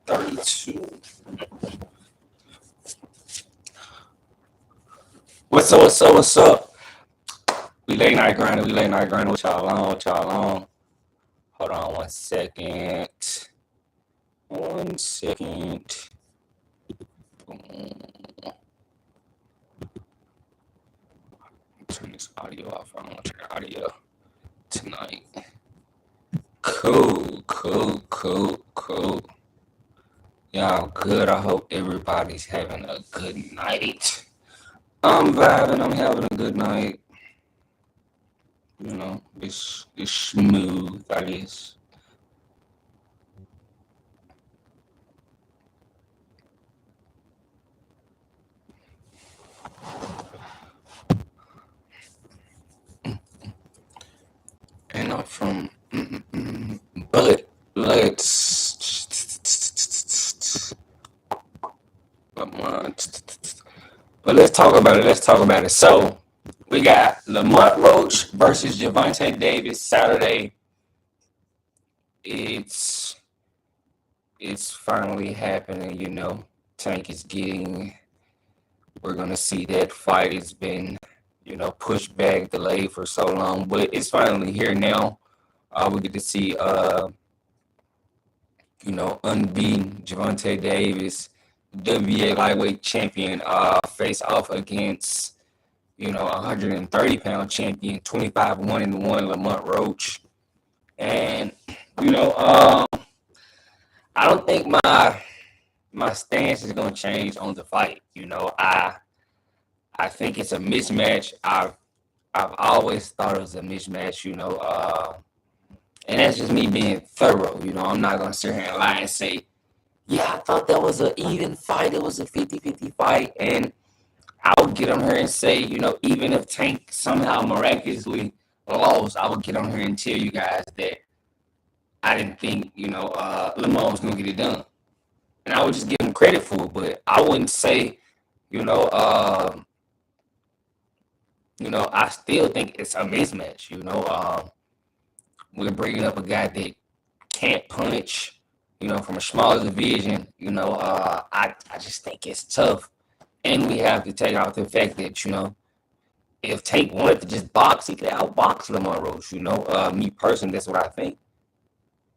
32. What's up, what's up, what's up? We late night grinding, What y'all on? Hold on 1 second. 1 second. Turn this audio off. I don't want to turn the audio tonight. Cool. Y'all good? I hope everybody's having a good night. I'm vibing. I'm having a good night. You know, it's smooth, I guess. And I'm from, but let's talk about it. So we got Lamont Roach versus Gervonta Davis Saturday. It's finally happening. You know, Tank is getting. We're gonna see that fight. It's been, pushed back, delayed for so long, but it's finally here now. We get to see, unbeaten Gervonta Davis, WBA lightweight champion, face off against, 130-pound champion, 25-1-1 Lamont Roach. And, I don't think my stance is going to change on the fight. I think it's a mismatch. I've always thought it was a mismatch, and that's just me being thorough. I'm not going to sit here and lie and say, yeah, I thought that was an even fight. It was a 50-50 fight. And I would get on here and say, even if Tank somehow miraculously lost, I would get on here and tell you guys that I didn't think, Lamont was going to get it done. And I would just give him credit for it. But I wouldn't say, I still think it's a mismatch. We're bringing up a guy that can't punch, from a smaller division. I just think it's tough. And we have to take out the fact that, if Tank wanted to just box, he could outbox Lamont Roach. Me personally, that's what I think.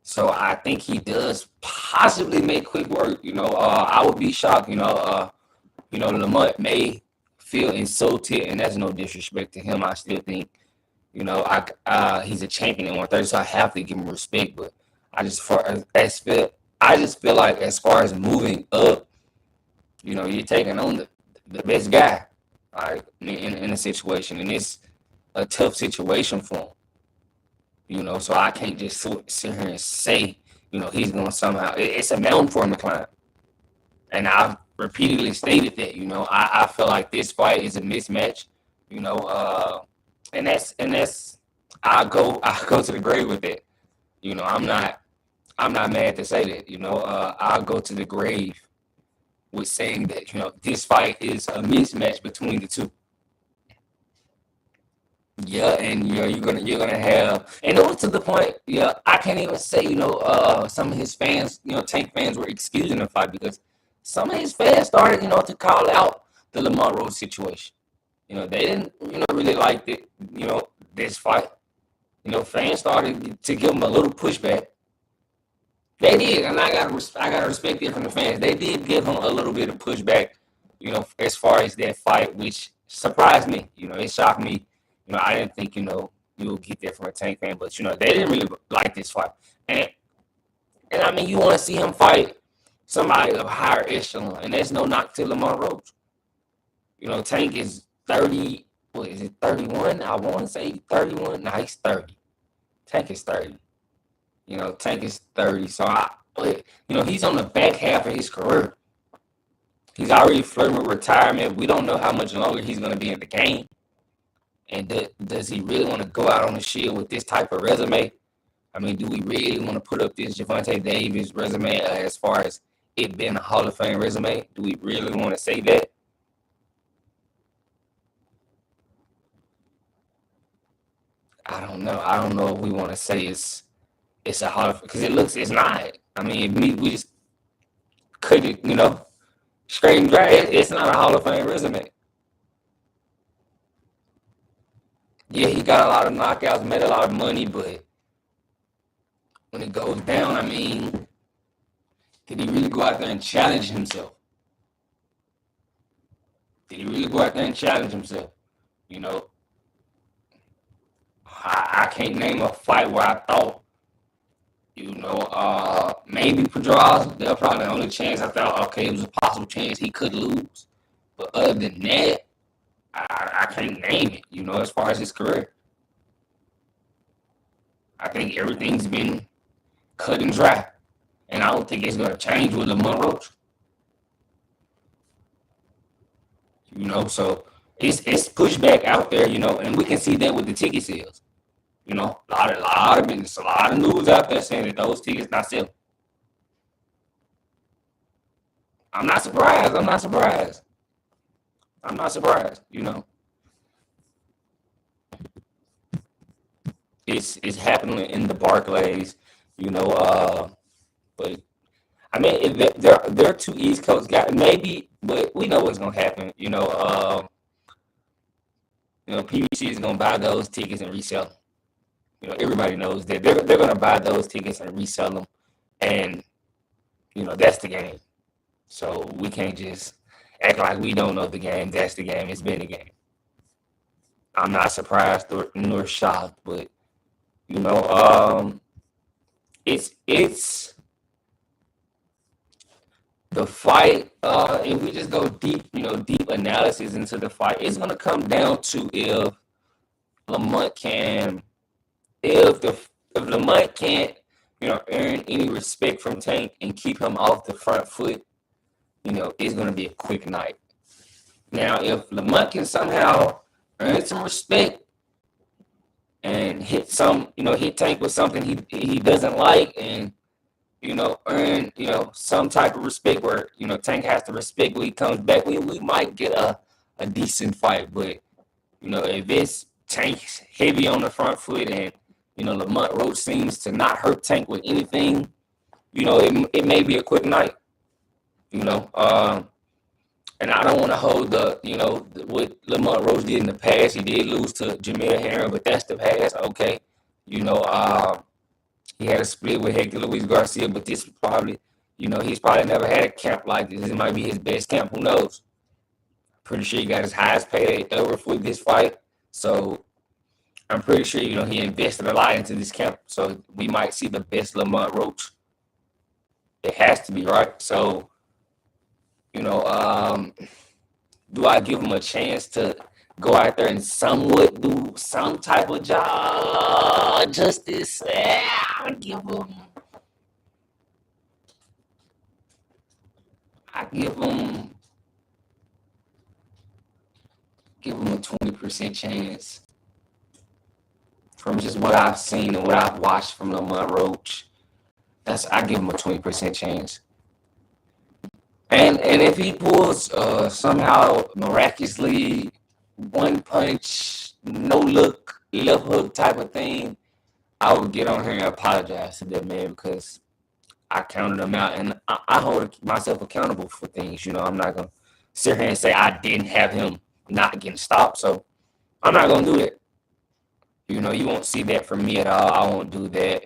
So I think he does possibly make quick work. I would be shocked. Lamont may feel insulted, and that's no disrespect to him. I still think, he's a champion at 130, so I have to give him respect. But I just feel like as far as moving up, you're taking on the best guy, like in a situation, and it's a tough situation for him. So I can't just sit here and say, he's going to somehow. It's a mountain for him to climb, and I've repeatedly stated that. I feel like this fight is a mismatch. And that's I go to the grave with it. I'm not mad to say that. I'll go to the grave with saying that this fight is a mismatch between the two. Yeah, and you're gonna have, and it was to the point. Yeah, I can't even say some of his fans, Tank fans, were excusing the fight because some of his fans started to call out the Lamont Roach situation. They didn't really like it. This fight. Fans started to give him a little pushback. They did, and I gotta respect it from the fans. They did give him a little bit of pushback. As far as that fight, which surprised me. It shocked me. I didn't think, you'll get that from a Tank fan, but, they didn't really like this fight. And I mean, you want to see him fight somebody of higher echelon, and there's no knock to Lamont Roach. Tank is 30, what is it, 31? I want to say 31. No, he's 30. Tank is 30. Tank is 30. So, he's on the back half of his career. He's already flirting with retirement. We don't know how much longer he's going to be in the game. And does he really want to go out on the shield with this type of resume? I mean, do we really want to put up this Gervonta Davis resume as far as it being a Hall of Fame resume? Do we really want to say that? I don't know. I don't know if we want to say it's a Hall of Fame because it's not. I mean, we just Could it, straight and dry? It's not a Hall of Fame resume. Yeah, he got a lot of knockouts, made a lot of money, but when it goes down, I mean, did he really go out there and challenge himself? Did he really go out there and challenge himself? You know, I can't name a fight where I thought, maybe Pedraza, they're probably the only chance I thought, okay, it was a possible chance he could lose. But other than that, I can't name it, as far as his career. I think everything's been cut and dry. And I don't think it's going to change with Lamont Roach. So it's pushback out there, and we can see that with the ticket sales. A lot of business, a lot of news out there saying that those tickets not selling. I'm not surprised. It's happening in the Barclays, but I mean, they're two East Coast guys, maybe, but we know what's gonna happen. PBC is gonna buy those tickets and resell them. Everybody knows that they're gonna buy those tickets and resell them, and that's the game. So we can't just act like we don't know the game. That's the game. It's been the game. I'm not surprised nor shocked, but it's the fight. If we just go deep, deep analysis into the fight, it's gonna come down to if Lamont can, if Lamont can't, earn any respect from Tank and keep him off the front foot, it's gonna be a quick night. Now, if Lamont can somehow earn some respect and hit Tank with something he doesn't like, and earn some type of respect where Tank has to respect when he comes back, we might get a decent fight. But if it's Tank heavy on the front foot and Lamont Roach seems to not hurt Tank with anything, it may be a quick night. And I don't want to hold what Lamont Roach did in the past. He did lose to Jamil Herring, but that's the past. Okay. He had a split with Hector Luis Garcia, but this probably, he's probably never had a camp like this. It might be his best camp. Who knows? Pretty sure he got his highest pay ever for this fight. So I'm pretty sure, he invested a lot into this camp. So we might see the best Lamont Roach. It has to be, right? So, do I give him a chance to go out there and somewhat do some type of job justice? I give him a 20% chance from just what I've seen and what I've watched from Lamont Roach. I give him a 20% chance. And if he pulls somehow miraculously one punch, no look, left hook type of thing, I would get on here and apologize to that man because I counted him out, and I hold myself accountable for things. I'm not gonna sit here and say I didn't have him not getting stopped, so I'm not gonna do that. You won't see that from me at all. I won't do that.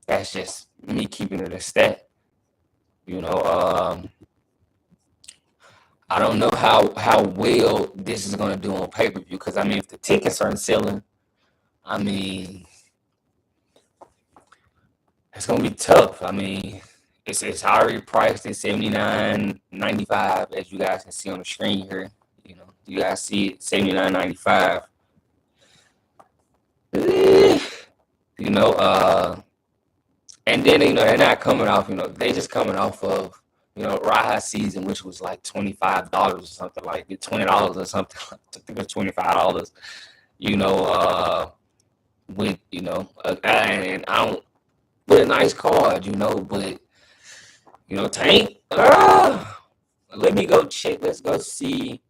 That's just me keeping it a stat. I don't know how well this is going to do on pay-per-view because, I mean, if the tickets aren't selling, I mean, it's going to be tough. I mean, it's already priced at $79.95, as you guys can see on the screen here. You guys see it, $79.95. And then, they're not coming off, they just coming off of, Raha season, which was like $25 or something, like $20 or something. I think it was $25, with, and I don't, with a nice card, but, Tank, let me go check. Let's go see.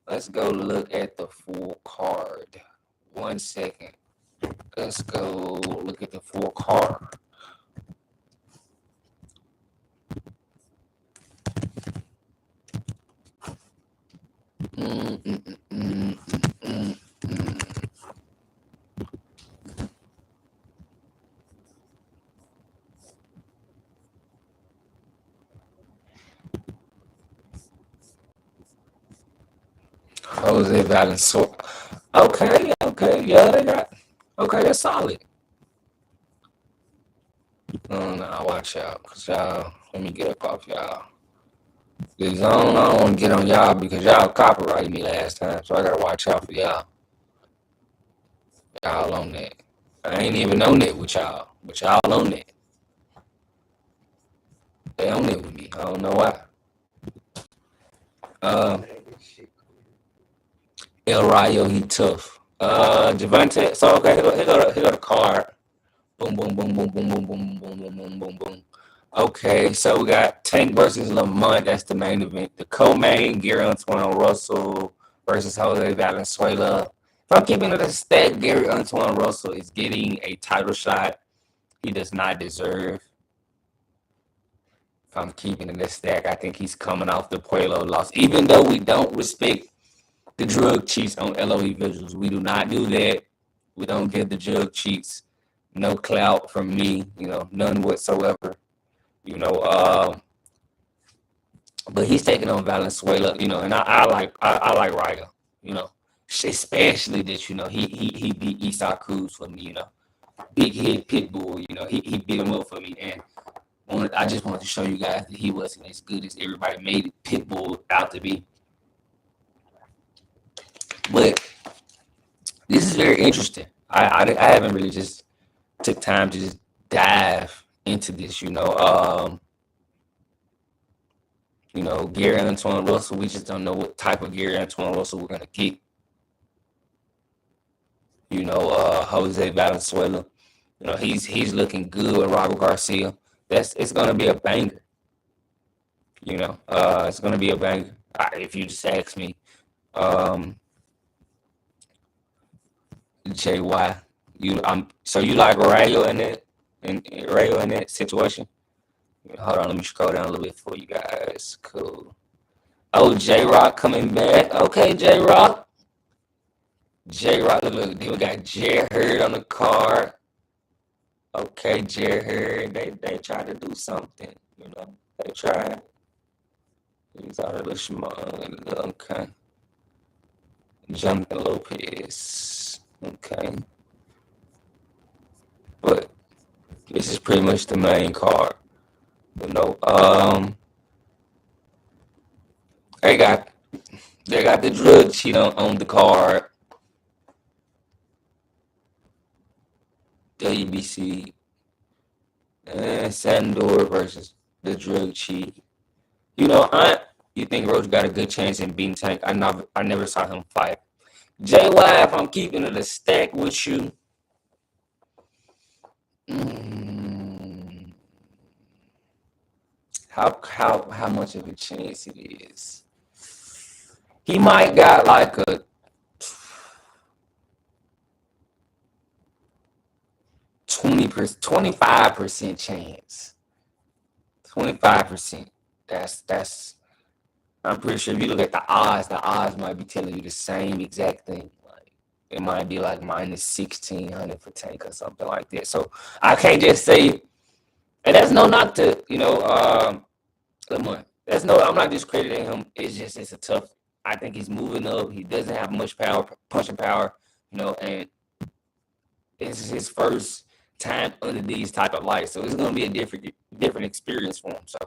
Let's go look at the full card. 1 second. Let's go look at the full card. Jose Valenzuela. Okay, okay, yeah, they got. Okay, that's solid. No, watch out, cause y'all. Let me get up off y'all. Cause I don't want to get on y'all because y'all copyrighted me last time, so I gotta watch out for y'all. Y'all on that. I ain't even on that with y'all, but y'all on that. They on it with me. I don't know why. Uh, El Rayo, he tough. Javante. So okay, here go the card. Boom, boom, boom, boom, boom, boom, boom, boom, boom, boom, boom, boom. Okay, so we got Tank versus Lamont. That's the main event. The co-main, Gary Antoine Russell versus Jose Valenzuela. If I'm keeping it a stack, Gary Antoine Russell is getting a title shot he does not deserve. If I'm keeping it a stack, I think he's coming off the Pueblo loss. Even though we don't respect the drug cheats on LOE visuals, we do not do that. We don't give the drug cheats. No clout from me, none whatsoever. But he's taking on Valenzuela, and I like Rayo, especially that he beat Eastside Cruz for me, big head Pitbull, he beat him up for me, and I just wanted to show you guys that he wasn't as good as everybody made Pitbull out to be. But this is very interesting. I haven't really just took time to just dive into this, Gary Antoine Russell, we just don't know what type of Gary Antoine Russell we're gonna get. Jose Valenzuela, he's looking good with Robert Garcia. It's gonna be a banger. It's gonna be a banger. If you just ask me, JY, so you like Rayo in that situation? Hold on, let me scroll down a little bit for you guys. Cool. Oh, J-Rock coming back. Okay, J-Rock. J-Rock, look, then we got Jerry Hurd on the card. Okay, Jerry Hurd. They tried to do something, They tried. He's out of the small. Okay. Jonathan Lopez. Okay. But this is pretty much the main card. They got the drug cheat on the card. WBC and Sandor versus the drug cheat. You think Roach got a good chance in beating Tank? I never saw him fight. JY, if I'm keeping it a stack with you, how much of a chance it is? He might got like a 25% chance. 25%. That's. I'm pretty sure if you look at the odds might be telling you the same exact thing. Like it might be like minus 1,600 for Tank or something like that. So I can't just say, and that's no knock to Lamont. I'm not discrediting him. It's a tough. I think he's moving up. He doesn't have much power, punching power, and this is his first time under these type of lights. So it's gonna be a different experience for him. So.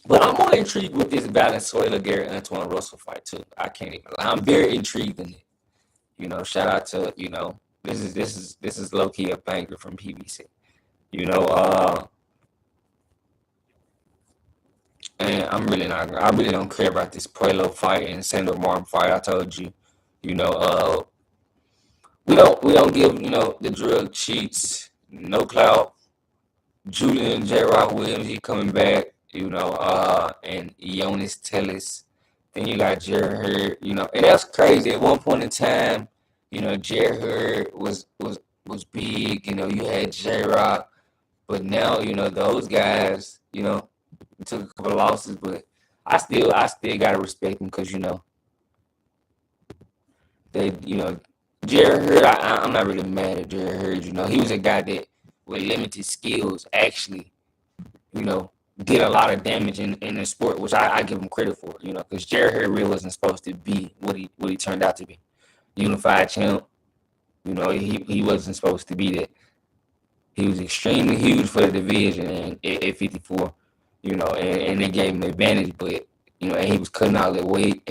But I'm more intrigued with this Valenzuela Gary Antoine Russell fight too. I can't even lie. I'm very intrigued in it. Shout out to this is low key a banger from PBC. And I really don't care about this Pueblo fight and Sandor Martin fight. I told you, we don't give the drug cheats no clout. Julian J. Rock Williams, he coming back. And Jonas Tellis. Then you got Jerry Hurd, and that's crazy. At one point in time, Jerry Hurd was big, you had J-Rock, but now, those guys, took a couple of losses, but I still gotta respect them because, they, Jerry Hurd, I'm not really mad at Jerry Hurd, he was a guy that with limited skills actually, did a lot of damage in the sport, which I give him credit for, because Jared Hurd really wasn't supposed to be what he turned out to be. Unified champ, he wasn't supposed to be that. He was extremely huge for the division and at 54, and they gave him the advantage, but and he was cutting out that weight,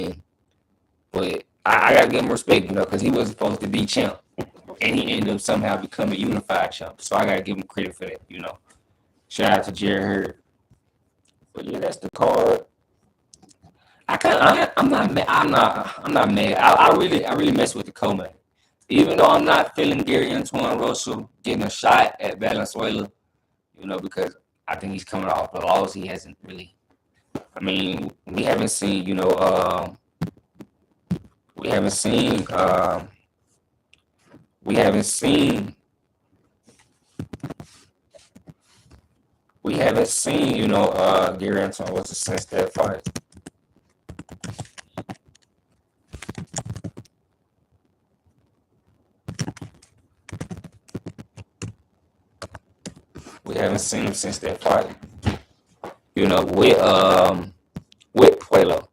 but I gotta give him respect, because he wasn't supposed to be champ, and he ended up somehow becoming unified champ. So I gotta give him credit for that, Shout out to Jared Hurd. But yeah, that's the card. I'm not mad. I'm not mad. I really mess with the co-main. Even though I'm not feeling Gary Antoine Russell getting a shot at Valenzuela, because I think he's coming off the loss. He hasn't really. I mean, we haven't seen, we haven't seen, we haven't seen, Gary Antoine Russell since that fight. We haven't seen him since that fight. With Puello.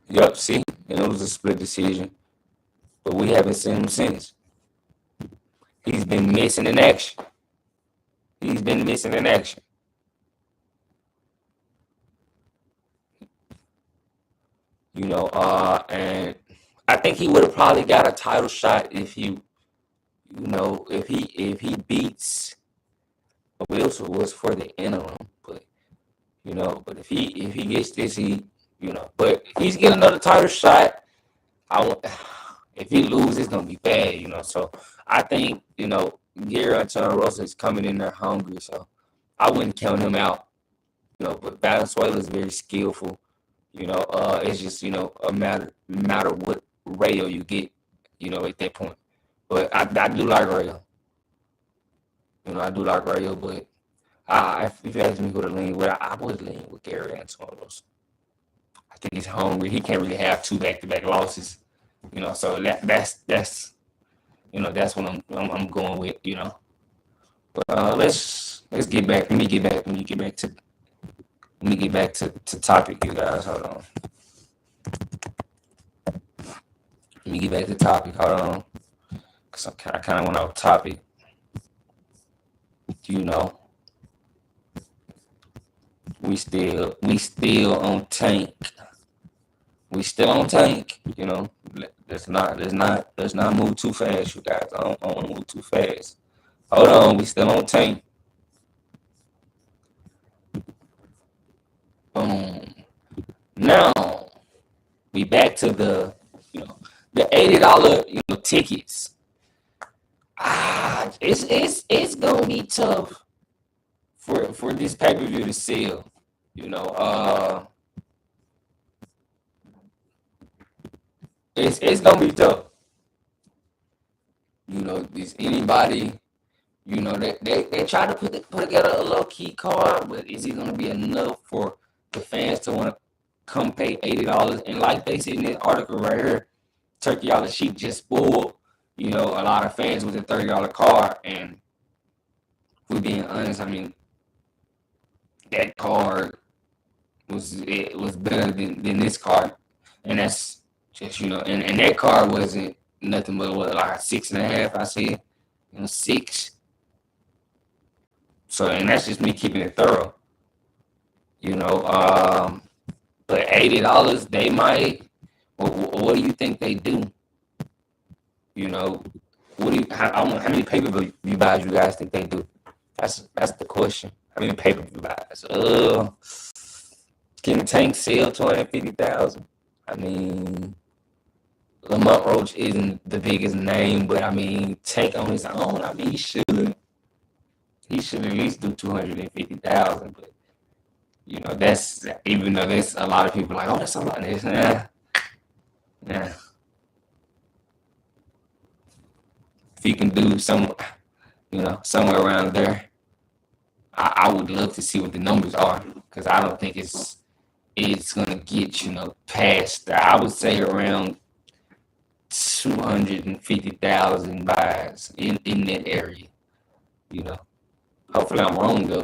Yup, see? And it was a split decision. But we haven't seen him since. He's been missing in action. And I think he would have probably got a title shot if if he beats Wilson was for the interim, but but if he gets this, but he's getting another title shot. If he loses, it's gonna be bad, So I think Gary Antoine Russell is coming in there hungry, so I wouldn't count him out. But Valenzuela is very skillful. It's just a matter what Rayo you get, at that point. But I do like Rayo. I do like Rayo, but if you ask me who to lean with, I would lean with Gary Antoine Russell. I think he's hungry. He can't really have 2 back-to-back losses. So that's that's what I'm going with. But let's get back. Let me get back to topic, you guys. Hold on. Let me get back to topic. Hold on. Because I kind of went off topic. We still on tank. We still on tank. Let's not move too fast, you guys. I don't want to move too fast. Hold on, we still on tank. Boom. Now we back to the $80 tickets. It's gonna be tough for this pay-per-view to sell. It's gonna be tough. Is anybody, they try to put together a low key card, but is it gonna be enough for the fans to want to come pay $80? And like they said in this article right here, Turkey on the Sheet just spoiled, a lot of fans with a $30 card. And if we're being honest, I mean, that card was better than this card. And that's just, and that card wasn't nothing but like 6.5, I said, 6. So, and that's just me keeping it thorough. But $80, they might. What do you think they do? How many pay-per-view buys you guys think they do? That's the question. How many pay-per-view buys? Can Tank sell 250,000? I mean, Lamont Roach isn't the biggest name, but I mean, Tank on his own, I mean, he should at least do 250,000. But that's, even though there's a lot of people like, oh, that's a lot. Yeah. If you can do somewhere around there, I would love to see what the numbers are, because I don't think it's gonna get past. I would say around 250,000 buys in that area. Hopefully I'm wrong though,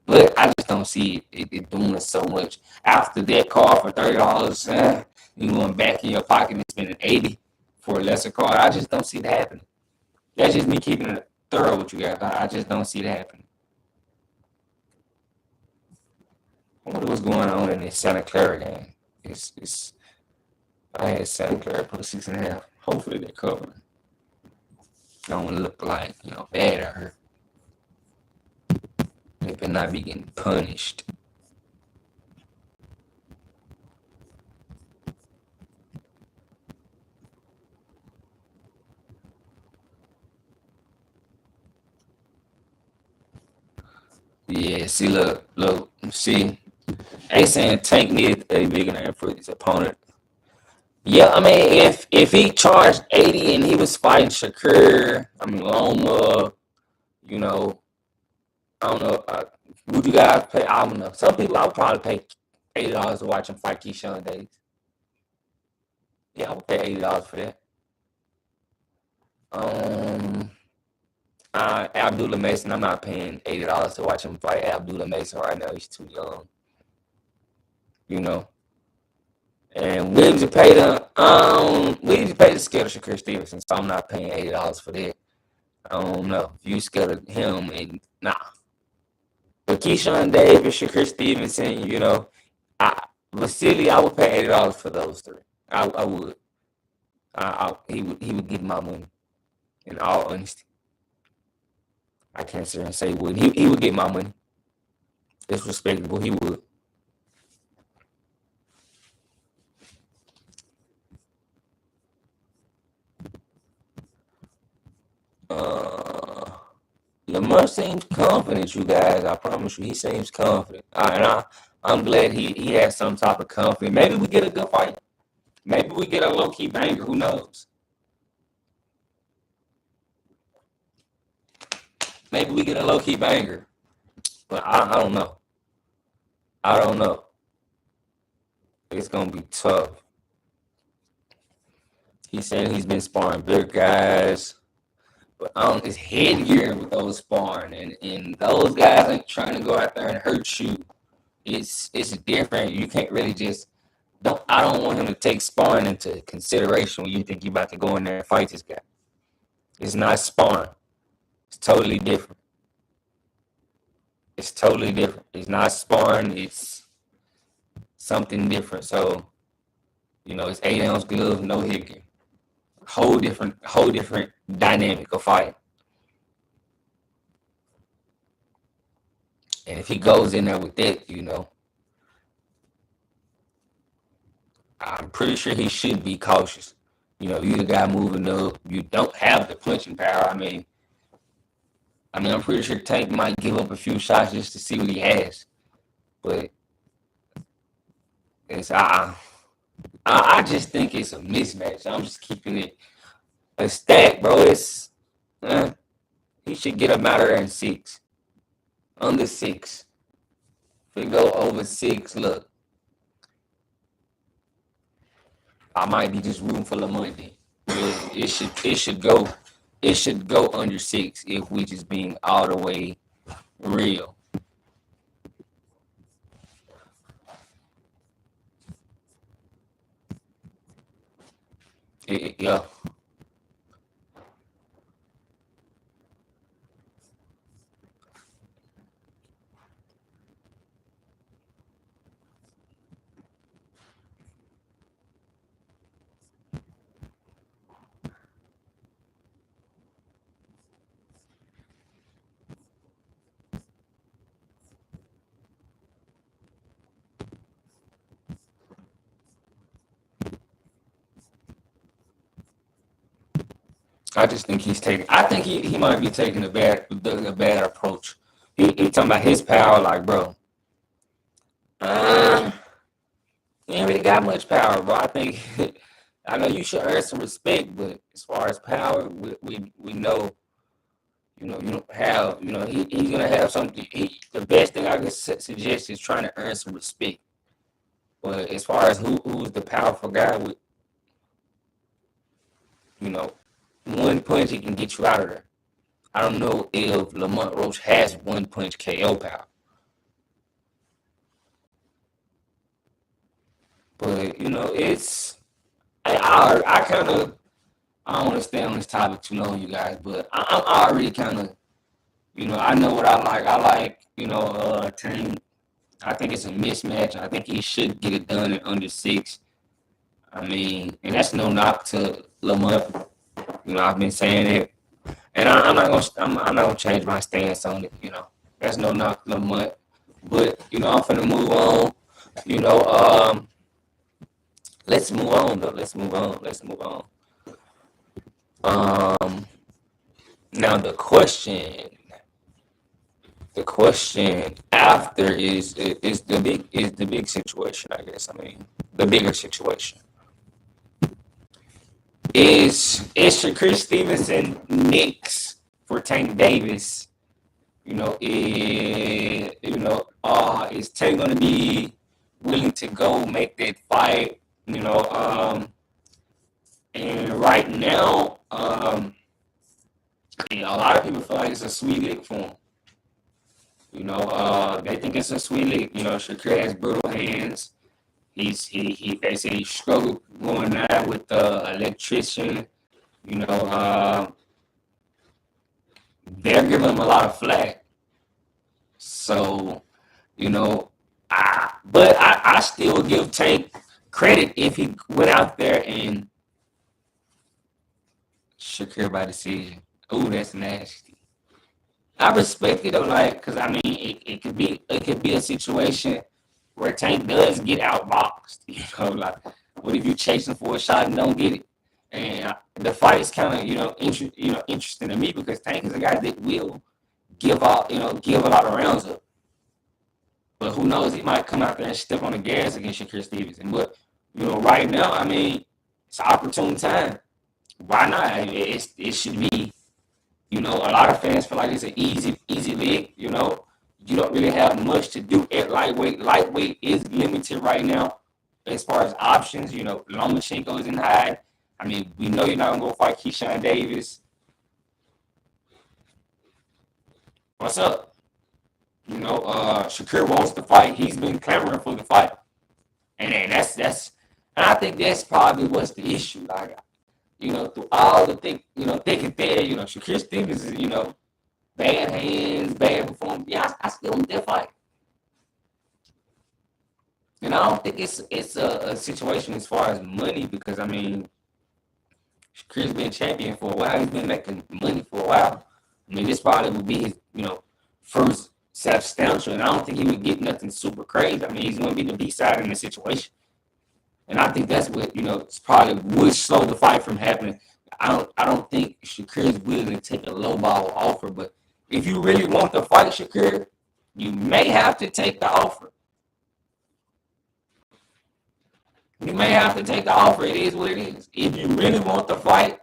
but I just don't see it doing so much. After that car for $30, you going back in your pocket and spending 80 for a lesser car. I just don't see that happening. That's just me keeping it thorough with you guys. I just don't see that happening. I wonder what's going on in this Santa Clara game. It's I had Santa Clara put a 6.5. Hopefully they're covering. I don't want to look like bad at her. They better not be getting punished. Yeah, see, look, see. They saying Tank needs a bigger name for his opponent. Yeah, I mean, if he charged 80 and he was fighting Shakur, I mean, Loma, you know, I don't know. Would you guys pay? I don't know. Some people I would probably pay $80 to watch him fight Keyshawn Davis. Yeah, I would pay $80 for that. Um, Abdullah Mason, I'm not paying $80 to watch him fight Abdullah Mason right now. He's too young, you know. And Williams paid the scared of Shakur Stevenson, so I'm not paying $80 for that. I don't know. If you scared of him, and nah. But Keyshawn Davis, Shakur Stevenson, Vasily, I would pay $80 for those three. I would. He would get my money. In all honesty, I can't sit here and say he would. He would get my money. It's respectable. He would. Lamont seems confident, you guys. I promise you, he seems confident. I'm glad he has some type of confidence. Maybe we get a good fight. Maybe we get a low key banger. Who knows? Maybe we get a low key banger. But I don't know. I don't know. It's gonna be tough. He's saying he's been sparring big guys. But it's headgear with those sparring, and those guys ain't trying to go out there and hurt you. It's different. You can't really just don't. I don't want him to take sparring into consideration when you think you're about to go in there and fight this guy. It's not sparring. It's totally different. It's totally different. It's not sparring. It's something different. So it's 8 ounce gloves, no headgear. Whole different dynamic of fight. And if he goes in there with that, I'm pretty sure he should be cautious. You the guy moving up. You don't have the punching power. I'm pretty sure Tank might give up a few shots just to see what he has. But I just think it's a mismatch. I'm just keeping it a stack, bro. He should get a matter in 6. Under 6. If we go over 6, look, I might be just rooting for Lamont then. It should go under 6 if we just being all the way real. Yeah. I just think he's taking. I think he might be taking a bad approach. He talking about his power, like, bro. Uh, he ain't really got much power, bro. I think I know you should earn some respect, but as far as power, we know, you don't have, he's gonna have something. The best thing I could suggest is trying to earn some respect. But as far as who's the powerful guy with, you know, one punch he can get you out of there. I don't know if Lamont Roach has one punch KO power. But it's I kind of I don't want to stay on this topic too long, you guys. But I'm already kind of I know what I like. I like Tank. I think it's a mismatch. I think he should get it done in under 6. I mean, and that's no knock to Lamont. I've been saying it, and I'm not gonna change my stance on it. That's no knock to Lamont, but I'm finna move on. You know, um, let's move on though. Let's move on. Let's move on. Um, Now the question after is the big situation. I guess. I mean, the bigger situation is Shakur Stevenson next for Tank Davis. Is Tank gonna be willing to go make that fight? And right now, a lot of people feel like it's a sweet lick for him. They think it's a sweet lick. Shakur has brutal hands. They say he struggled going down with the electrician. You know, uh, they're giving him a lot of flack. So, you know, but I still give Tank credit if he went out there and Shakur by decision. Oh, that's nasty. I respect it though, like, cause I mean, it could be a situation where Tank does get outboxed. Like what if you chasing for a shot and don't get it? And the fight is kind of interesting to me because Tank is a guy that will give a lot of rounds up. But who knows? He might come out there and step on the gas against Shakur Stevenson. But right now, I mean, it's an opportune time. Why not? It should be. A lot of fans feel like it's an easy league. You don't really have much to do at lightweight. Lightweight is limited right now as far as options. Lomachenko is in high. I mean, we know you're not gonna go fight Keyshawn Davis. What's up? Shakur wants to fight. He's been clamoring for the fight, and and I think that's probably what's the issue. Like, through all the thick and thin, Shakur Stevens is, bad hands, bad performance. Yeah, I still want that fight. And I don't think it's a situation as far as money because I mean, Shakur's been champion for a while. He's been making money for a while. I mean, this probably would be his, first substantial, and I don't think he would get nothing super crazy. I mean, he's going to be the B side in the situation. And I think that's what it's probably would slow the fight from happening. I don't think Shakur is willing to take a low ball offer, but if you really want to fight Shakur, you may have to take the offer. You may have to take the offer. It is what it is. If you really want to fight,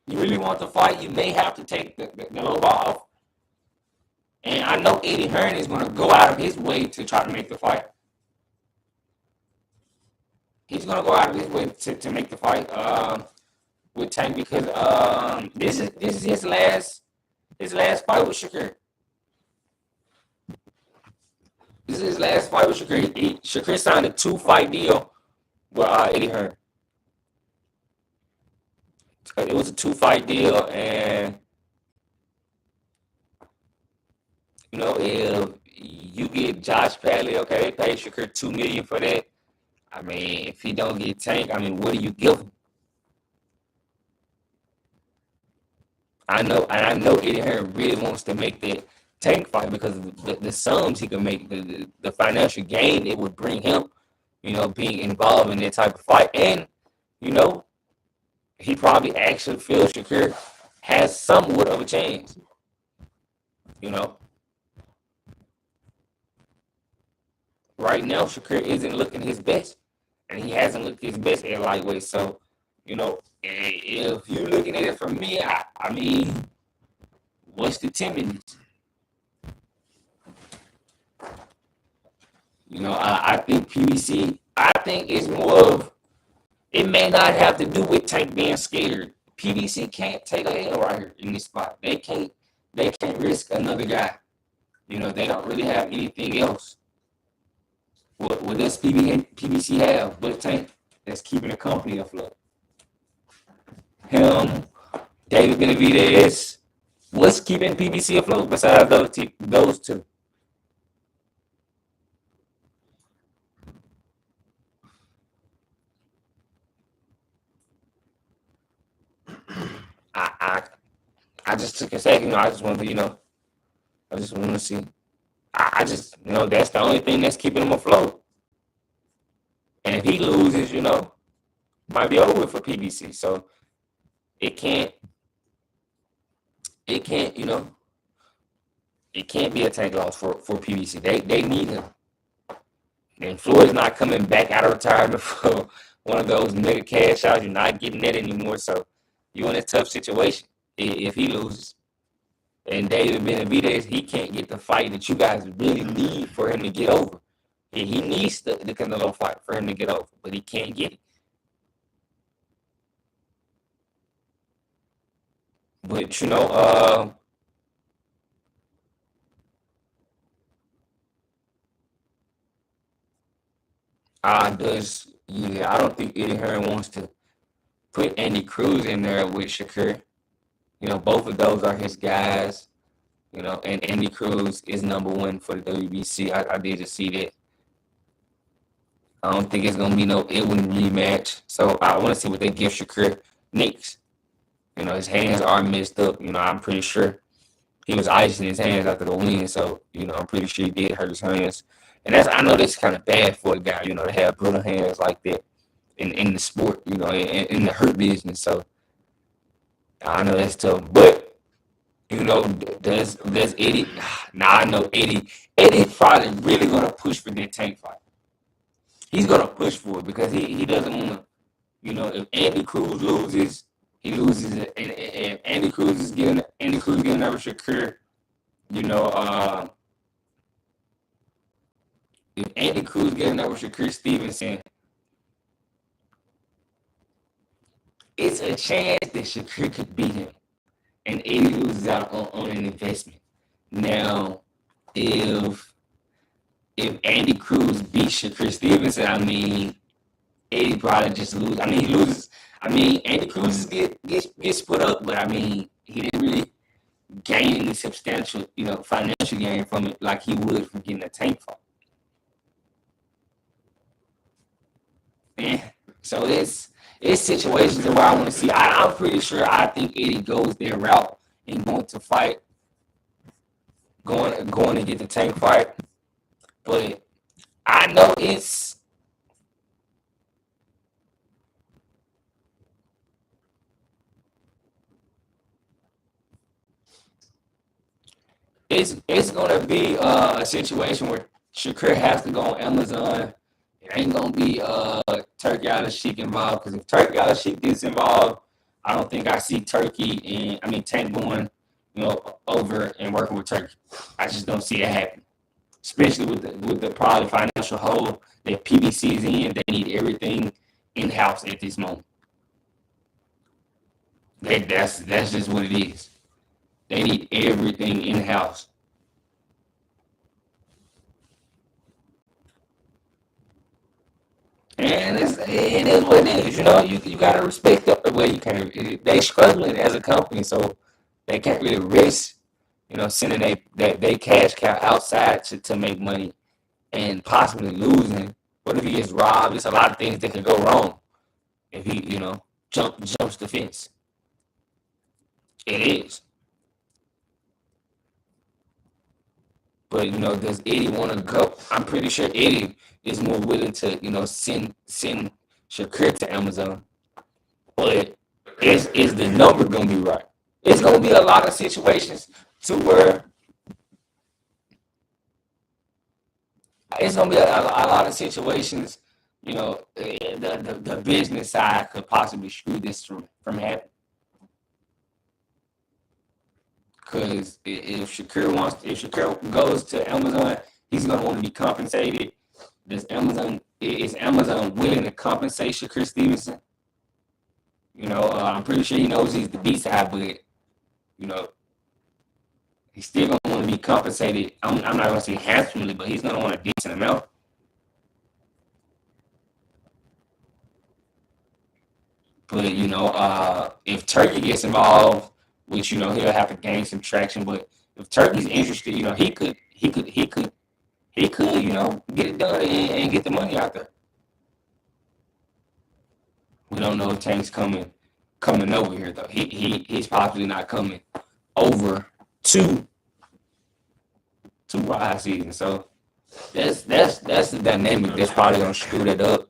you may have to take the low ball offer. And I know Eddie Hearn is going to go out of his way to try to make the fight. He's gonna go out of his way to make the fight with Tank because this is his last fight with Shakur. This is his last fight with Shakur. Shakur signed a 2-fight deal with Eddie Hearn. It was a 2-fight deal, and if you get Josh Padley, okay, they paid Shakur $2 million for that. I mean, if he don't get Tank, I mean, what do you give him? I know Eddie Hearn really wants to make that Tank fight because of the sums he can make, the financial gain it would bring him, being involved in that type of fight. And, he probably actually feels Shakur has somewhat of a chance, you know. Right now, Shakur isn't looking his best, and he hasn't looked his best at lightweight. So, if you're looking at it from me, I mean, what's the timidness? I think PBC, I think it's more of, it may not have to do with Tank being scared. PBC can't take a L right here in this spot. They can't risk another guy. They don't really have anything else. What does PBC have? What tank that's keeping the company afloat? Him, David Benavidez. What's keeping PBC afloat besides those two? I I just took a second. I just wanted to, I just want to see. I just, that's the only thing that's keeping him afloat. And if he loses, might be over for PBC. So it can't, it can't, it can't be a tank loss for PBC. They need him. And Floyd's not coming back out of retirement for one of those mega cash outs. You're not getting that anymore. So you're in a tough situation if he loses. And David Benavidez, he can't get the fight that you guys really need for him to get over. He needs the Canelo fight for him to get over, but he can't get it. But I don't think Eddie Hearn wants to put Andy Cruz in there with Shakur. Both of those are his guys. And Andy Cruz is #1 for the WBC. I did just see that. I don't think it's gonna be no Edwin rematch. So I want to see what they give Shakur next. His hands are messed up. I'm pretty sure he was icing his hands after the win. So I'm pretty sure he did hurt his hands. And I know that's kind of bad for a guy. To have brutal hands like that in the sport. In the hurt business. So I know that's tough, but does Eddie? Nah, I know Eddie. Eddie's probably really gonna push for that tank fight. He's gonna push for it because he doesn't want to. If Andy Cruz loses, he loses it, and Andy Cruz getting over Shakur. If Andy Cruz getting over Shakur Stevenson, it's a chance that Shakur could beat him. And Eddie loses out on an investment. Now, if Andy Cruz beats Shakur Stevenson, Eddie probably just loses. He loses. Andy Cruz gets put up, but he didn't really gain any substantial, financial gain from it like he would from getting a tank fight. Yeah. So it's situations where I want to see. I'm pretty sure I think Eddie goes their route and going to fight, going to get the tank fight. But I know it's gonna be a situation where Shakur has to go on Amazon. It ain't gonna be Turkey Al-Sheikh involved, because if Turkey Al-Sheikh gets involved, I don't think I see Turkey and Tank going, over and working with Turkey. I just don't see it happen, especially with the probably financial hole that PBC is in. They need everything in house at this moment. That's just what it is. They need everything in house. And it is what it is. You gotta respect the way you can. They struggling as a company, so they can't really risk, sending they cash cow outside to make money and possibly losing. What if he gets robbed? There's a lot of things that can go wrong if he, jumps the fence. It is. But does Eddie want to go? I'm pretty sure Eddie is more willing to send Shakur to Amazon. But is the number gonna be right? It's gonna be a lot of situations to where it's gonna be a lot of situations. The business side could possibly screw this from happening. Because if Shakur goes to Amazon, he's gonna want to be compensated. Is Amazon willing to compensate Shakur Stevenson? I'm pretty sure he knows he's the B side, but you know, he's still gonna want to be compensated. I'm not gonna say handsomely, but he's gonna want a decent amount. But if Turkey gets involved, which he'll have to gain some traction. But if Turkey's interested, he could get it done and get the money out there. We don't know if Tank's coming over here though. He's probably not coming over to Wild Season. So that's the dynamic that's probably gonna screw that up.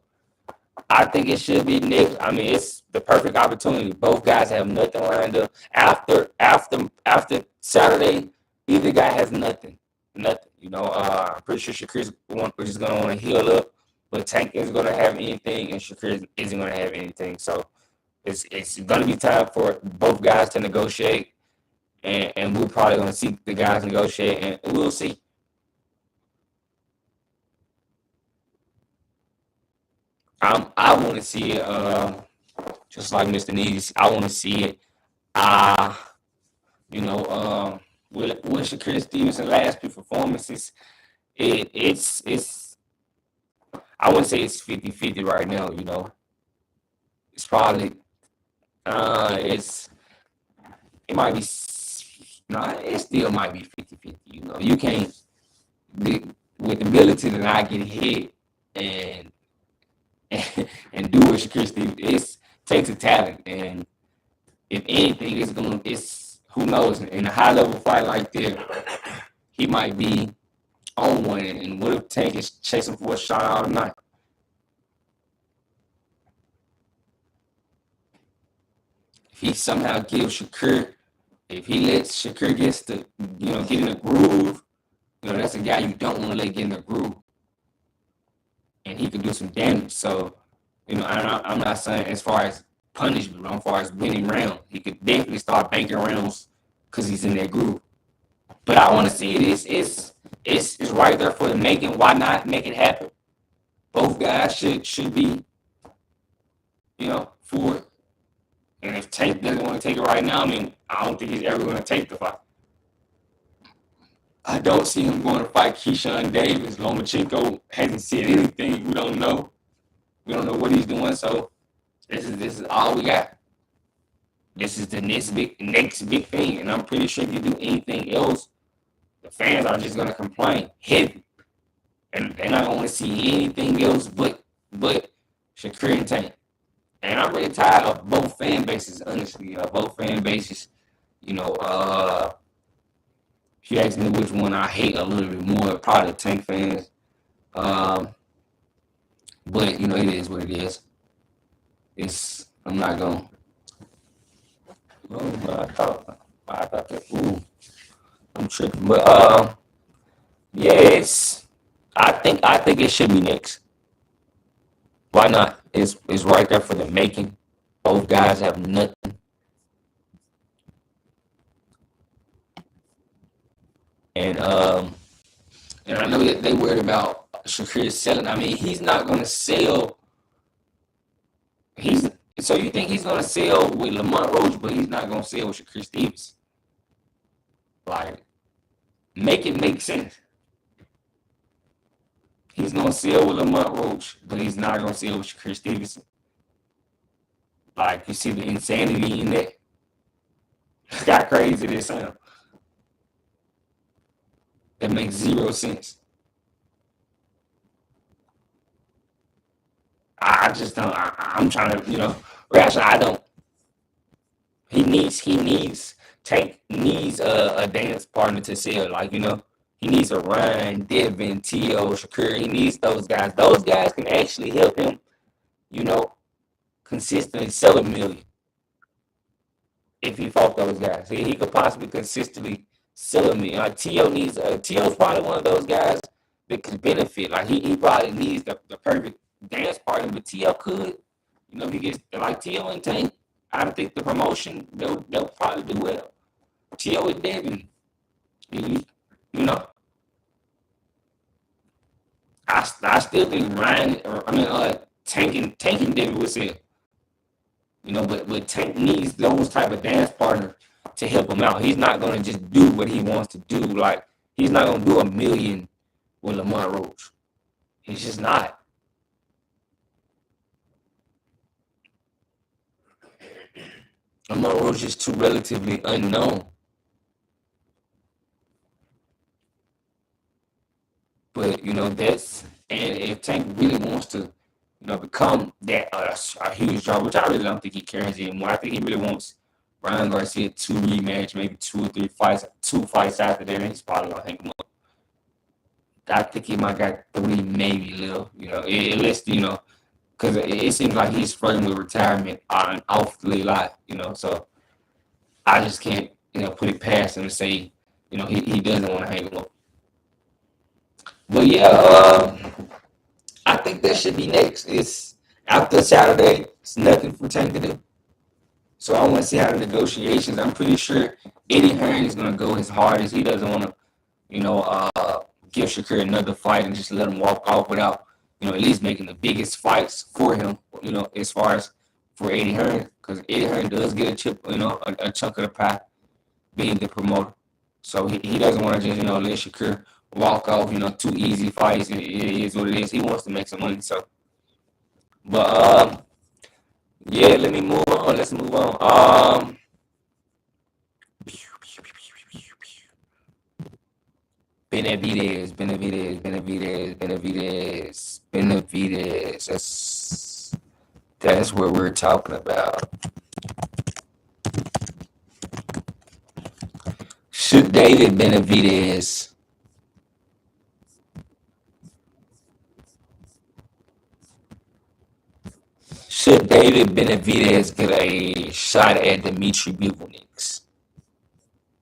I think it should be Knicks. I mean, it's the perfect opportunity. Both guys have nothing lined up after Saturday. Either guy has nothing. I'm pretty sure Shakur is going to want to heal up, but Tank isn't going to have anything, and Shakur isn't going to have anything. So it's going to be time for both guys to negotiate, and we're probably going to see the guys negotiate, and we'll see. I want to see it, just like Mr. Needs. I want to see it. Uh, with Shakur Stevenson last few performances, it's I wouldn't say it's 50-50 right now. It's probably it's it might be no, it still might be 50-50. You can't with the ability to not get hit and and do what Shakur Stevens takes a talent, and if anything, it's who knows, in a high level fight like this, he might be on one, and what if Tank is chasing for a shot all night? If he somehow gives Shakur, if he lets Shakur get in the groove, that's a guy you don't want to let get in the groove, and he could do some damage. So, I'm not saying as far as punishment, but as far as winning rounds, he could definitely start banking rounds because he's in that groove. But I want to see it. It's right there for the making. Why not make it happen? Both guys should be, for it. And if Tank doesn't want to take it right now, I mean, I don't think he's ever going to take the fight. I don't see him going to fight Keyshawn Davis. Lomachenko hasn't said anything. We don't know. We don't know what he's doing. So this is all we got. This is the next big thing, and I'm pretty sure if you do anything else, the fans are just gonna complain heavy, and they're not gonna see anything else but Shakur and Tank. And I'm really tired of both fan bases, honestly. Both fan bases, if you ask me which one I hate a little bit more, probably the Tank fans. But it is what it is. I'm not gonna. I thought that. Ooh, I'm tripping. But yeah, I think it should be next. Why not? It's right there for the making. Both guys have nothing, and I know that they worried about Shakur selling. I mean, he's not gonna sell. He's So you think he's gonna sell with Lamont Roach, but he's not gonna sell with Shakur Stevens? Like, make it make sense. He's gonna sell with Lamont Roach, but he's not gonna sell with Shakur Stevenson. Like, you see the insanity in that? Got crazy this sound. That makes zero sense. I just don't. I'm trying to, rationally, I don't. He needs Tank needs a dance partner to sell. Like, he needs a Ryan, Devin, T.O., Shakur. He needs those guys. Those guys can actually help him, you know, consistently sell a million if he fought those guys. He could possibly consistently sell a million. Like, T.O.'s probably one of those guys that could benefit. Like, he probably needs the perfect dance partner, but T.O. could, if he gets like T.O. and Tank, I think the promotion, they'll probably do well. T.O. and Devin, you, you know, I still think Ryan, Tank and Devin would sell. But Tank needs those type of dance partners to help him out. He's not gonna just do what he wants to do. Like he's not gonna do a million with Lamont Roach. He's just not. Lamont Roach is too relatively unknown. But that's and if Tank really wants to, become that a huge draw, which I really don't think he cares anymore. I think he really wants Ryan Garcia to rematch, maybe 2 or 3 fights, 2 fights after that, and he's probably gonna hang him up. I think he might got 3, maybe little, at least, because it seems like he's flirting with retirement on awfully lot, So I just can't, put it past him to say, he doesn't want to hang him up. But yeah, I think that should be next. It's after Saturday. It's nothing for Tank to do. So I want to see how the negotiations. I'm pretty sure Eddie Hearn is going to go as hard as he doesn't want to, give Shakur another fight and just let him walk off without, at least making the biggest fights for him. As far as for Eddie Hearn, because Eddie Hearn does get a chip, a chunk of the pie, being the promoter. So he doesn't want to just, let Shakur walk off, 2 easy fights. It is what it is. He wants to make some money. So, but yeah, let me move on. Let's move on. Benavidez. That's what we're talking about. Should David Benavidez get a shot at Dimitri Bivol next?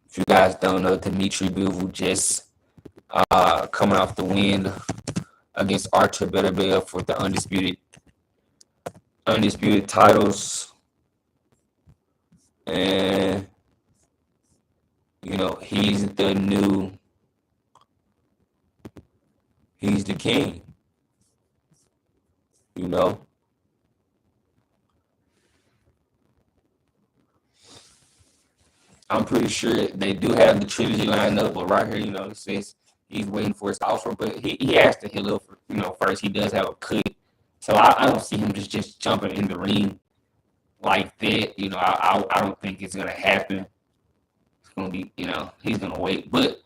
If you guys don't know, Dimitri Bivol just coming off the win against Artur Beterbiev for the undisputed titles, and he's the king. I'm pretty sure they do have the trilogy lined up, but right here, it says he's waiting for his offer, but he has to heal up, first. He does have a cut, so I don't see him just jumping in the ring like that. I don't think it's gonna happen. It's gonna be, he's gonna wait, but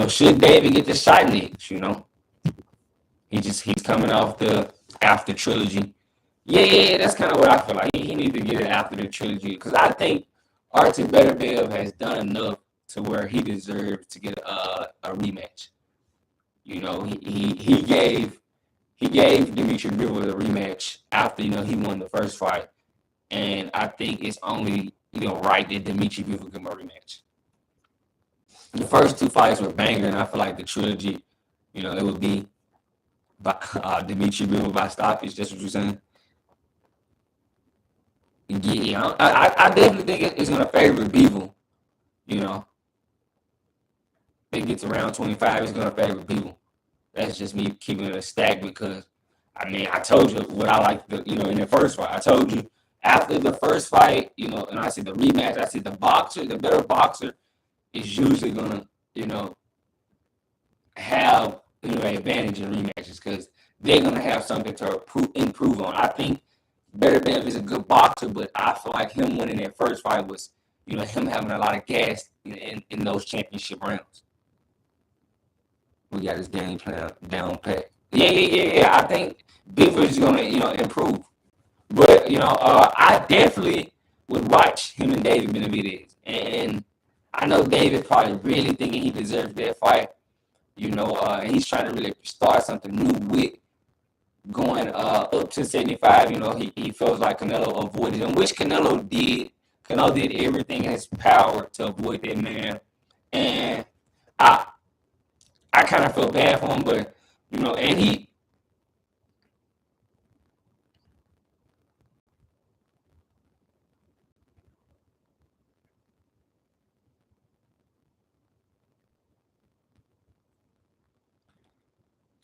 should David get the shot next? He's coming off the after trilogy. Yeah, that's kind of what I feel like. He needs to get it after the trilogy because I think Artur Beterbiev has done enough to where he deserves to get a rematch. He gave Dimitri Bivol a rematch after he won the first fight, and I think it's only right that Dimitri Bivol give him a rematch. The first 2 fights were banger, and I feel like the trilogy, it would be by Dimitri Bivol by stoppage. That's what you're saying. Yeah, I definitely think it's going to favor Bivol. If it gets around 25, it's going to favor Bivol. That's just me keeping it a stack because, I told you what I like, in the first fight. I told you after the first fight, and I said the rematch, I said the better boxer is usually going to, have, an advantage in rematches because they're going to have something to improve on. I think Beterbiev is a good boxer, but I feel like him winning that first fight was, him having a lot of gas in those championship rounds. We got his game plan down pat. Yeah. I think Bivol is going to, improve. But, I definitely would watch him and David Benavidez. And I know David probably really thinking he deserves that fight. And he's trying to really start something new with going up to 75. He feels like Canelo avoided him, which Canelo did. Canelo did everything in his power to avoid that man. And I kind of feel bad for him, but, and he,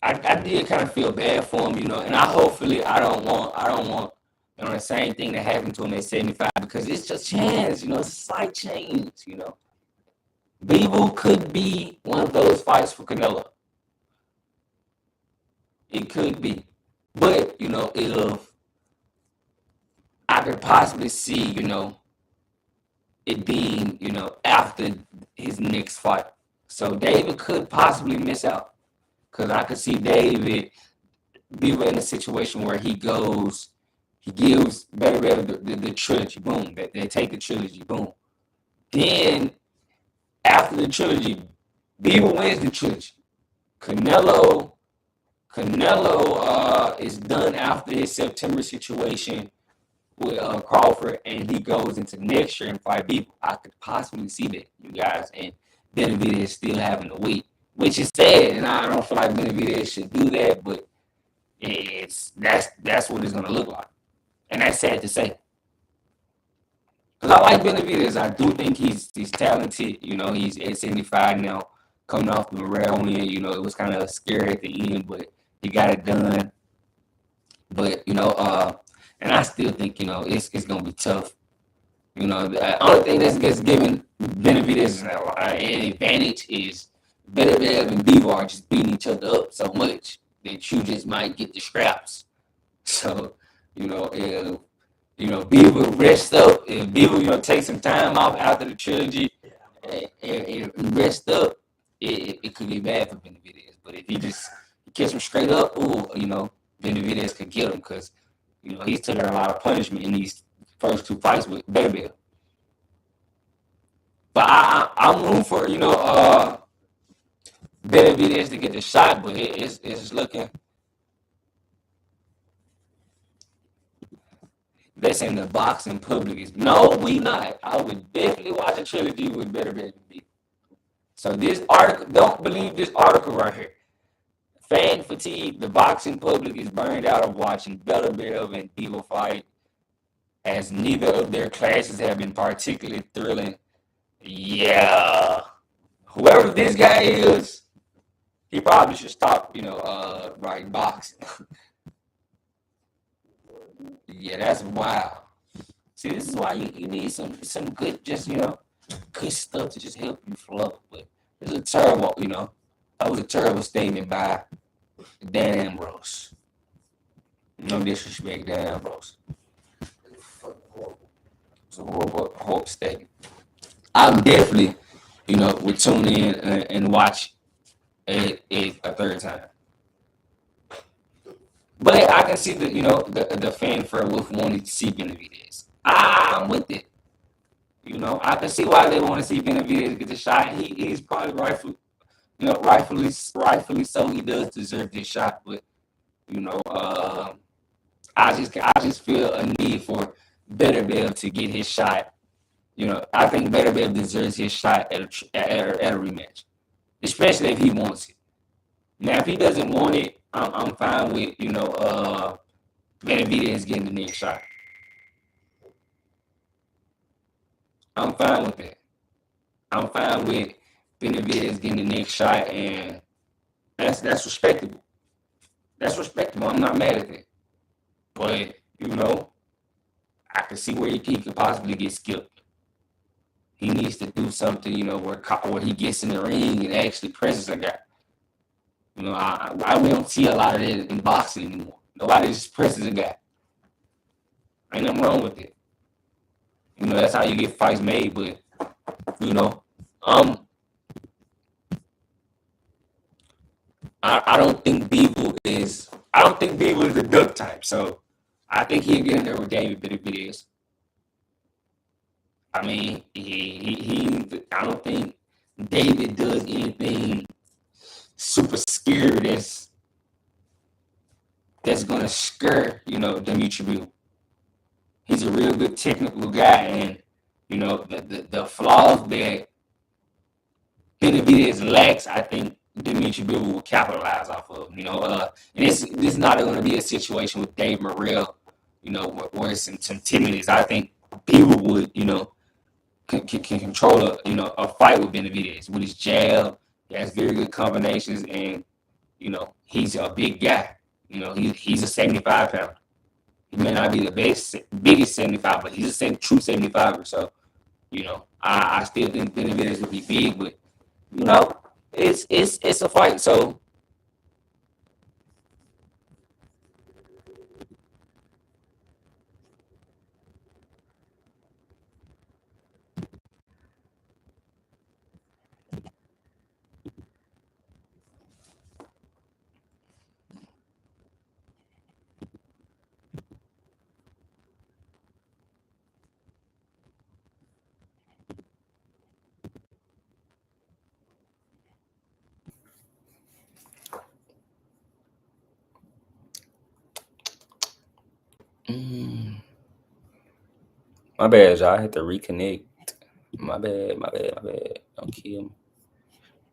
I did kind of feel bad for him, and I don't want You know, the same thing that happened to him at 75 because it's just chance, it's a slight change, Bivol could be one of those fights for Canelo. It could be. But, if I could possibly see, it being, after his next fight. So David could possibly miss out. Because I could see David be in a situation where he gives Benavidez the trilogy, boom. They take the trilogy, boom. Then, after the trilogy, Bivol wins the trilogy. Canelo is done after his September situation with Crawford, and he goes into next year and fight Bivol. I could possibly see that, you guys, and Benavidez still having to wait, which is sad, and I don't feel like Benavidez should do that, but that's what it's gonna look like, and that's sad to say. Because I like Benavidez, I do think he's talented. He's at 75 now, coming off the Morrell win. It was kind of scary at the end, but he got it done. But and I still think it's gonna be tough. The only thing that's giving Benavidez an advantage is Benavidez and Bivol are just beating each other up so much that you just might get the scraps. So if Bivol rest up, if Bivol take some time off after the trilogy and rest up, it could be bad for Benavidez. But if he just catch him straight up, Benavidez could kill him because he's taking a lot of punishment in these first two fights with Benavidez. But I'm rooting for Benavidez to get the shot, but it's looking. They're saying the boxing public is no, we not. I would definitely watch a trilogy with Benavidez. So this article, don't believe this article right here. Fan fatigue. The boxing public is burned out of watching Benavidez and Bivol fight, as neither of their classes have been particularly thrilling. Yeah, whoever this guy is, he probably should stop, writing boxing. Yeah, that's wild. See, this is why you need some good, just, good stuff to just help you flow. But it's a terrible, that was a terrible statement by Dan Ambrose. No disrespect, Dan Ambrose. It's a horrible statement. I'm definitely, would tune in and watch it a third time. But I can see the fanfare with wanting to see Benavidez. I'm with it. I can see why they want to see Benavidez get the shot. He is probably rightfully so. He does deserve this shot, but I just feel a need for Benavidez to get his shot. I think Benavidez deserves his shot at a rematch, especially if he wants it. Now, if he doesn't want it, I'm fine with Benavidez getting the next shot. I'm fine with that. I'm fine with Benavidez getting the next shot, and that's respectable. That's respectable. I'm not mad at that. But I can see where he could possibly get skipped. He needs to do something, where he gets in the ring and actually presses a guy. We don't see a lot of that in boxing anymore. Nobody just presses a guy. Ain't nothing wrong with it. That's how you get fights made. But I don't think Bivol is. I don't think Bivol is the duck type. So I think he'll get in there with David Benavidez. I mean, I don't think David does anything super scary that's gonna scare Dimitri Bivol. He's a real good technical guy, and the flaws that Benavidez lacks, I think Dimitri Bivol will capitalize off of. And this is not going to be a situation with Dave Morrell, where it's some timidness. I think Bivol would, can control a fight with Benavidez with his jab. He has very good combinations, and he's a big guy. He's a 75 pounder. He may not be the biggest 75, but he's a true 75er. So, I still think Benavidez will be big, but it's a fight. So my bad, y'all. I had to reconnect. My bad, my bad, my bad. Don't kill me.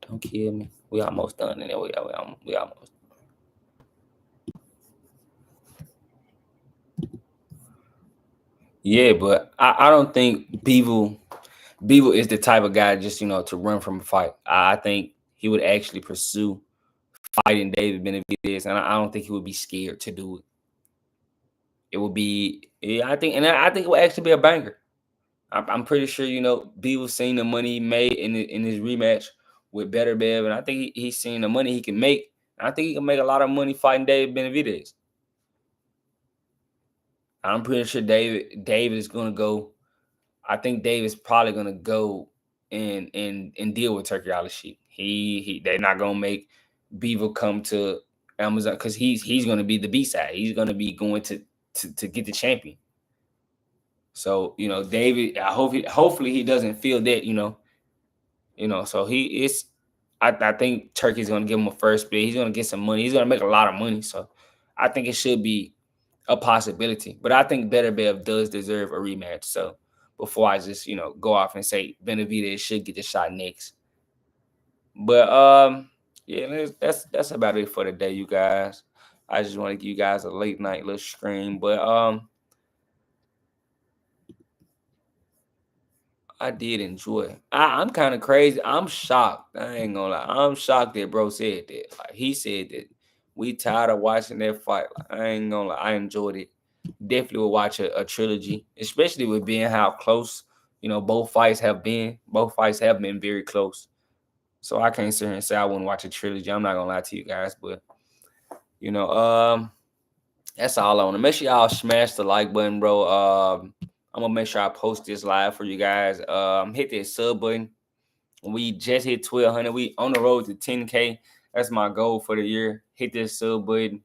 Don't kill me. We almost done in there. We almost. Yeah, but I don't think Bivol is the type of guy just to run from a fight. I think he would actually pursue fighting David Benavidez, and I don't think he would be scared to do it. It would be, yeah, I think it would actually be a banger. I'm pretty sure Bivol seen the money he made in his rematch with Better Bev, and I think he's seen the money he can make. I think he can make a lot of money fighting David Benavidez. I'm pretty sure David is gonna go. I think David's probably gonna go and deal with Turkey Sheep. They're not gonna make Bivol come to Amazon because he's gonna be the B side. He's gonna be going to get the champion. So David, hopefully he doesn't feel that So he is. I think Turkey's gonna give him a first split. He's gonna get some money. He's gonna make a lot of money. So I think it should be a possibility. But I think Better Bev does deserve a rematch. So before I just go off and say Benavidez should get the shot next. But yeah, that's about it for the day, you guys. I just want to give you guys a late night little stream. But I did enjoy it. I'm kind of crazy. I'm shocked. I ain't gonna lie. I'm shocked that bro said that. Like he said that we tired of watching that fight. Like, I ain't gonna lie. I enjoyed it. Definitely will watch a trilogy, especially with being how close, both fights have been. Both fights have been very close. So I can't sit here and say I wouldn't watch a trilogy. I'm not gonna lie to you guys, but that's all I want to make sure y'all smash the like button, bro. I'm gonna make sure I post this live for you guys. Hit that sub button. We just hit 1,200. We on the road to 10K. That's my goal for the year. Hit that sub button.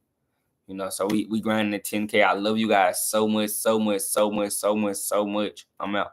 So we grinding the 10K. I love you guys so much, so much, so much, so much, so much. I'm out.